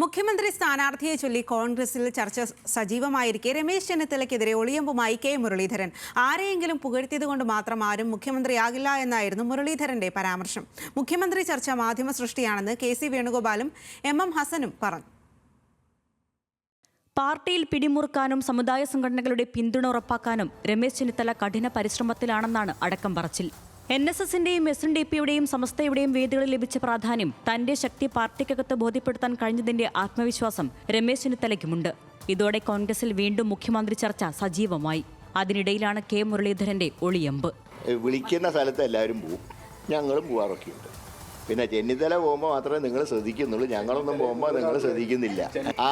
മുഖ്യമന്ത്രി സ്ഥാനാർത്ഥിയെ ചൊല്ലി കോൺഗ്രസിൽ ചർച്ച സജീവമായിരിക്കെ രമേശ് ചെന്നിത്തലയ്ക്കെതിരെ ഒളിയമ്പുമായി കെ മുരളീധരൻ. ആരെയെങ്കിലും പുകഴ്ത്തിയതുകൊണ്ട് മാത്രം ആരും മുഖ്യമന്ത്രിയാകില്ല എന്നായിരുന്നു മുരളീധരന്റെ പരാമർശം. മുഖ്യമന്ത്രി ചർച്ച മാധ്യമ സൃഷ്ടിയാണെന്ന് കെ.സി. വേണുഗോപാലും എം.എം. ഹസനും പറഞ്ഞു. പാർട്ടിയിൽ പിടിമുറുക്കാനും സമുദായ സംഘടനകളുടെ പിന്തുണ ഉറപ്പാക്കാനും രമേശ് ചെന്നിത്തല കഠിന പരിശ്രമത്തിലാണെന്നാണ് അടക്കം പറച്ചിൽ. NSSന്റെയും SNDPയുടെയും സമസ്തയുടെയും വേദികളിൽ ലഭിച്ച പ്രാധാന്യം തന്റെ ശക്തി പാർട്ടിക്കകത്ത് ബോധ്യപ്പെടുത്താൻ കഴിഞ്ഞതിന്റെ ആത്മവിശ്വാസം രമേശ് ചെന്നിത്തലയ്ക്കുമുണ്ട്. ഇതോടെ കോൺഗ്രസിൽ വീണ്ടും മുഖ്യമന്ത്രി ചർച്ച സജീവമായി. അതിനിടയിലാണ് കെ മുരളീധരന്റെ ഒളിയമ്പ്. വിളിക്കുന്ന സ്ഥലത്ത് എല്ലാവരും പോവും, ഞങ്ങളും പോവാറൊക്കെയുണ്ട്. പിന്നെ ചെന്നിത്തല പോകുമ്പോൾ മാത്രമേ നിങ്ങൾ ശ്രദ്ധിക്കുന്നുള്ളൂ, ഞങ്ങളൊന്നും പോകുമ്പോൾ നിങ്ങൾ ശ്രദ്ധിക്കുന്നില്ല.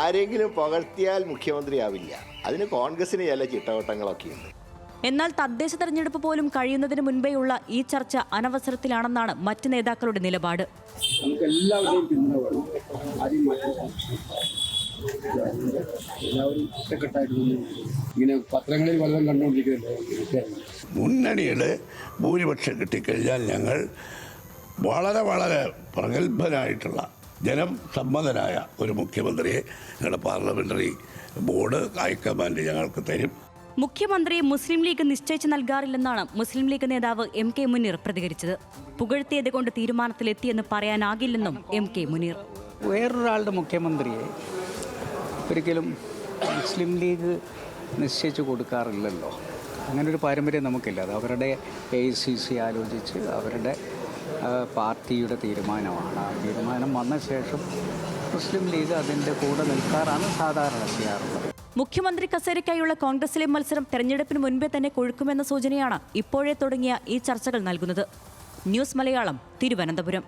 ആരെങ്കിലും പുകഴ്ത്തിയാൽ മുഖ്യമന്ത്രിയാവില്ല. അതിന് കോൺഗ്രസിന് ചില ചിട്ടവട്ടങ്ങളൊക്കെയുണ്ട്. എന്നാൽ തദ്ദേശ തെരഞ്ഞെടുപ്പ് പോലും കഴിയുന്നതിന് മുൻപേയുള്ള ഈ ചർച്ച അനവസരത്തിലാണെന്നാണ് മറ്റ് നേതാക്കളുടെ നിലപാട്. മുന്നണിയുടെ ഭൂരിപക്ഷം കിട്ടിക്കഴിഞ്ഞാൽ ഞങ്ങൾ വളരെ പ്രഗത്ഭനായിട്ടുള്ള ജനം സമ്മതനായ ഒരു മുഖ്യമന്ത്രിയെ ഞങ്ങളുടെ പാർലമെന്ററി ബോർഡ് ഹൈക്കമാൻഡ് ഞങ്ങൾക്ക് തരും. മുഖ്യമന്ത്രിയെ മുസ്ലിം ലീഗ് നിശ്ചയിച്ച് നൽകാറില്ലെന്നാണ് മുസ്ലിം ലീഗ് നേതാവ് M.K. മുനീർ പ്രതികരിച്ചത്. പുകഴ്ത്തിയത് കൊണ്ട് തീരുമാനത്തിലെത്തിയെന്ന് പറയാനാകില്ലെന്നും M.K. മുനീർ. വേറൊരാളുടെ മുഖ്യമന്ത്രിയെ ഒരിക്കലും മുസ്ലിം ലീഗ് നിശ്ചയിച്ച് കൊടുക്കാറില്ലല്ലോ. അങ്ങനൊരു പാരമ്പര്യം നമുക്കില്ല. അത് അവരുടെ AICC ആലോചിച്ച് അവരുടെ പാർട്ടിയുടെ തീരുമാനമാണ്. ആ തീരുമാനം വന്ന ശേഷം മുസ്ലിം ലീഗ് അതിൻ്റെ കൂടെ നിൽക്കാറാണ് സാധാരണ ചെയ്യാറുള്ളത്. മുഖ്യമന്ത്രി കസേരയ്ക്കായുള്ള കോൺഗ്രസിലെ മത്സരം തെരഞ്ഞെടുപ്പിന് മുൻപേ തന്നെ കൊഴുക്കുമെന്ന സൂചനയാണ് ഇപ്പോഴേ തുടങ്ങിയ ഈ ചർച്ചകൾ നൽകുന്നത്. ന്യൂസ് മലയാളം, തിരുവനന്തപുരം.